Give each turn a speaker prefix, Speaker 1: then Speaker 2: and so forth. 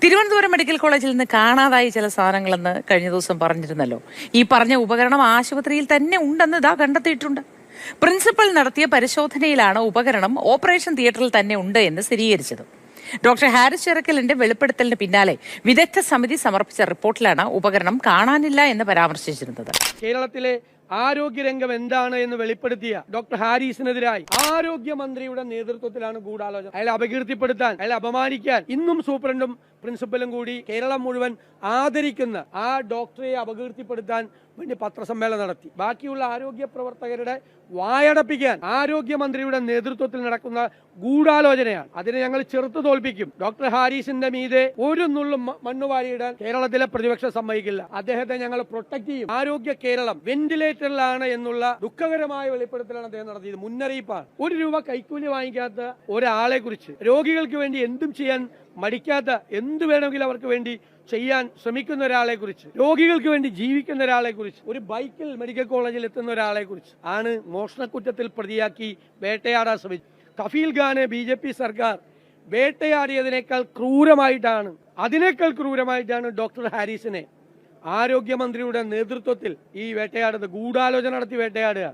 Speaker 1: Thiruvananthapuram medical കോളേജിൽ നിന്ന് കാണാതായി ചില സാധനങ്ങളെന്ന് കഴിഞ്ഞ ദിവസം പറഞ്ഞിരുന്നല്ലോ. ഈ പറഞ്ഞ ഉപകരണം ആശുപത്രിയിൽ തന്നെ ഉണ്ടെന്ന് ഇതാ കണ്ടെത്തിയിട്ടുണ്ട്. പ്രിൻസിപ്പൽ നടത്തിയ പരിശോധനയിലാണ് ഉപകരണം ഓപ്പറേഷൻ തിയേറ്ററിൽ തന്നെ ഉണ്ട് എന്ന് സ്ഥിരീകരിച്ചത്. ഡോക്ടർ ഹാരിസ് ചിറക്കലിന്റെ വെളിപ്പെടുത്തലിന് പിന്നാലെ വിദഗ്ധ സമിതി സമർപ്പിച്ച റിപ്പോർട്ടിലാണ് ഉപകരണം കാണാനില്ല എന്ന് പരാമർശിച്ചിരുന്നത്.
Speaker 2: കേരളത്തിലെ ആരോഗ്യരംഗം എന്താണ് എന്ന് വെളിപ്പെടുത്തിയ ഡോക്ടർ ഹാരിസിനെതിരായി ആരോഗ്യമന്ത്രിയുടെ നേതൃത്വത്തിലാണ് ഗൂഢാലോചന. അയാളെ അപകീർത്തിപ്പെടുത്താൻ, അയാളെ അപമാനിക്കാൻ ഇന്നും സൂപ്രണ്ടും പ്രിൻസിപ്പലും കൂടി കേരളം മുഴുവൻ ആദരിക്കുന്ന ആ ഡോക്ടറെ അപകീർത്തിപ്പെടുത്താൻ വേണ്ടി പത്രസമ്മേളനം നടത്തി. ബാക്കിയുള്ള ആരോഗ്യ പ്രവർത്തകരുടെ വായടപ്പിക്കാൻ ആരോഗ്യമന്ത്രിയുടെ നേതൃത്വത്തിൽ നടക്കുന്ന ഗൂഢാലോചനയാണ്. അതിനെ ഞങ്ങൾ ചെറുത്തു തോൽപ്പിക്കും. ഡോക്ടർ ഹാരിസിന്റെ മീതെ ഒരു നുള്ളും മണ്ണുവാരിയിടാൻ കേരളത്തിലെ പ്രതിപക്ഷം സമ്മതിക്കില്ല. അദ്ദേഹത്തെ ഞങ്ങൾ പ്രൊട്ടക്ട് ചെയ്യും. ആരോഗ്യ കേരളം വെന്റിലേറ്ററിലാണ് എന്നുള്ള ദുഃഖകരമായ വെളിപ്പെടുത്തലാണ് അദ്ദേഹം നടത്തിയത്. മുന്നറിയിപ്പാണ്. ₹1 കൈക്കൂലി വാങ്ങിക്കാത്ത ഒരാളെ കുറിച്ച്, രോഗികൾക്ക് വേണ്ടി എന്തും ചെയ്യാൻ മടിക്കാത്ത, എന്ത് വേണമെങ്കിലും അവർക്ക് വേണ്ടി ചെയ്യാൻ ശ്രമിക്കുന്ന ഒരാളെ കുറിച്ച്, രോഗികൾക്ക് വേണ്ടി ജീവിക്കുന്ന ഒരാളെ കുറിച്ച്, ഒരു ബൈക്കിൽ മെഡിക്കൽ കോളേജിൽ എത്തുന്ന ഒരാളെ കുറിച്ച് ആണ് മോഷണക്കുറ്റത്തിൽ പ്രതിയാക്കി വേട്ടയാടാൻ ശ്രമിച്ചത്. കഫീൽ ഖാനെ BJP സർക്കാർ വേട്ടയാടിയതിനേക്കാൾ ക്രൂരമായിട്ടാണ് ഡോക്ടർ ഹാരിസിനെ ആരോഗ്യമന്ത്രിയുടെ നേതൃത്വത്തിൽ ഈ വേട്ടയാടുന്നത്. ഗൂഢാലോചന നടത്തി വേട്ടയാടുക.